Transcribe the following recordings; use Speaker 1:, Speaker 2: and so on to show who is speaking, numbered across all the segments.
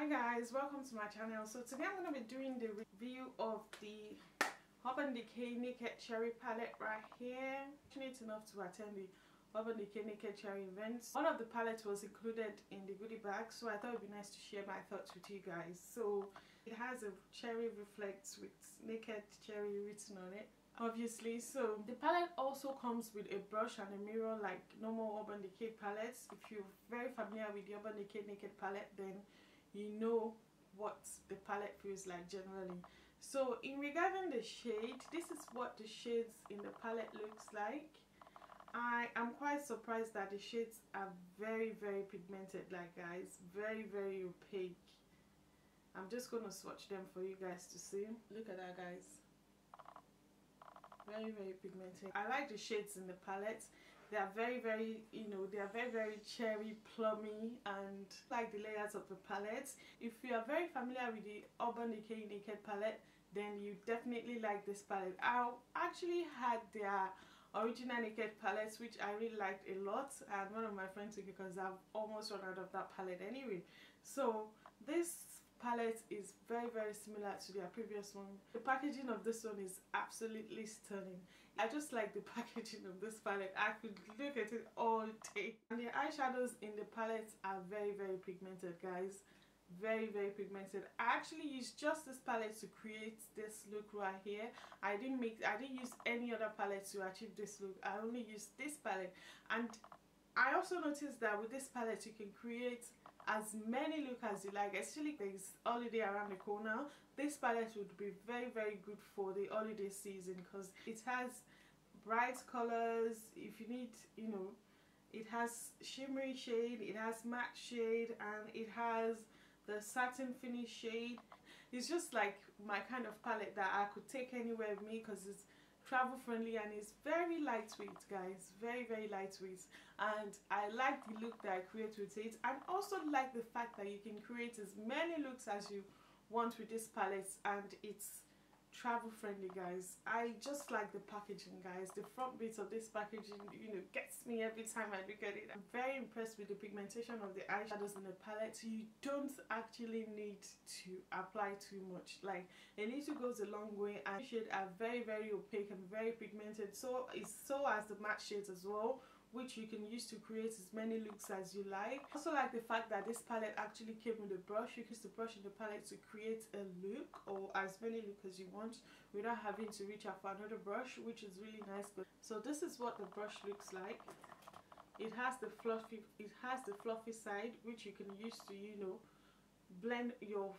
Speaker 1: Hi guys, welcome to my channel. So today I'm going to be doing the review of the Urban Decay Naked Cherry palette right here. Fortunate enough to attend the Urban Decay Naked Cherry event. One of the palettes was included in the goodie bag, so I thought it would be nice to share my thoughts with you guys. So it has a cherry reflex with Naked Cherry written on it, obviously. So the palette also comes with a brush and a mirror like normal Urban Decay palettes. If you're very familiar with the Urban Decay Naked palette, then you know what the palette feels like generally. So in regarding the shade, this is what the shades in the palette looks like. I am quite surprised that the shades are very pigmented, like guys, very opaque. I'm just going to swatch them for you guys to see. Look at that, guys. Very pigmented. I like the shades in the palette. They are very, you know, they are very cherry plummy, and like the layers of the palette. If you are very familiar with the Urban Decay Naked palette, then you definitely like this palette. I actually had their original Naked palettes, which I really liked a lot, and one of my friends took it because I've almost run out of that palette anyway. So this palette is very similar to their previous one. The packaging of this one is absolutely stunning. I just like the packaging of this palette. I could look at it all day. And the eyeshadows in the palette are very pigmented, guys. Very pigmented. I actually used just this palette to create this look right here. I didn't use any other palette to achieve this look. I only used this palette, and I also noticed that with this palette you can create as many looks as you like, especially there's holiday around the corner. This palette would be very good for the holiday season because it has bright colors. If you need, you know, it has shimmery shade, it has matte shade, and it has the satin finish shade. It's just like my kind of palette that I could take anywhere with me because it's travel friendly and it's very lightweight, guys. Very lightweight, and I like the look that I create with it, and also like the fact that you can create as many looks as you want with this palette, and it's travel friendly, guys. I just like the packaging, guys. The front bits of this packaging, you know, gets me every time I look at it. I'm very impressed with the pigmentation of the eyeshadows in the palette. You don't actually need to apply too much. Like, a little goes a long way, and shades are very opaque and very pigmented. So as the matte shades as well, which you can use to create as many looks as you like. I also like the fact that this palette actually came with a brush. You can use the brush in the palette to create a look or as many looks as you want without having to reach out for another brush, which is really nice. So this is what the brush looks like. It has the fluffy side, which you can use to, you know, blend your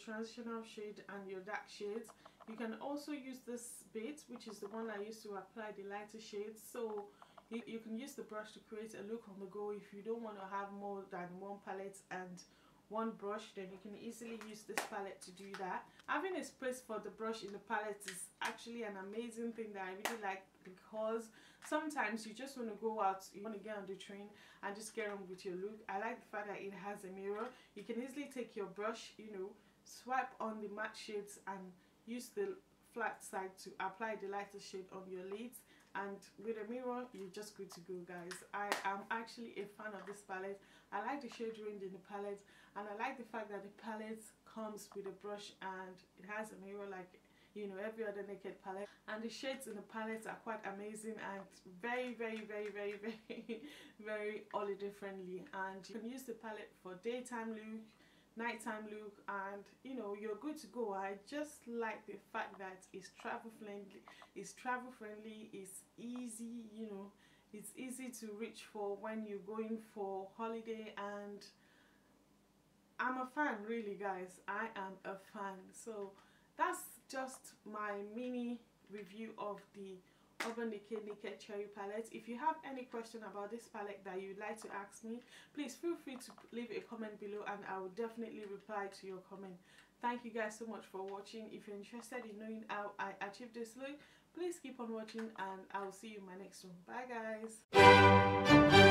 Speaker 1: transitional shade and your dark shades. You can also use this bit, which is the one I used to apply the lighter shades. So you can use the brush to create a look on the go. If you don't want to have more than one palette and one brush, then you can easily use this palette to do that. Having a space for the brush in the palette is actually an amazing thing that I really like, because sometimes you just want to go out, you want to get on the train and just get on with your look. I like the fact that it has a mirror. You can easily take your brush, you know, swipe on the matte shades and use the flat side to apply the lighter shade on your lids, and with a mirror you're just good to go, guys. I am actually a fan of this palette. I like the shade range in the palette, and I like the fact that the palette comes with a brush and it has a mirror like, you know, every other Naked palette. And the shades in the palette are quite amazing and very holiday friendly, and you can use the palette for daytime look, nighttime look, and you know, you're good to go. I just like the fact that it's travel friendly, it's easy, you know, it's easy to reach for when you're going for holiday, and I'm a fan, really, guys. I am a fan. So that's just my mini review of the Urban Decay Naked Cherry palette. If you have any question about this palette that you'd like to ask me, please feel free to leave a comment below, and I will definitely reply to your comment. Thank you guys so much for watching. If you're interested in knowing how I achieved this look, please keep on watching, and I'll see you in my next one. Bye, guys.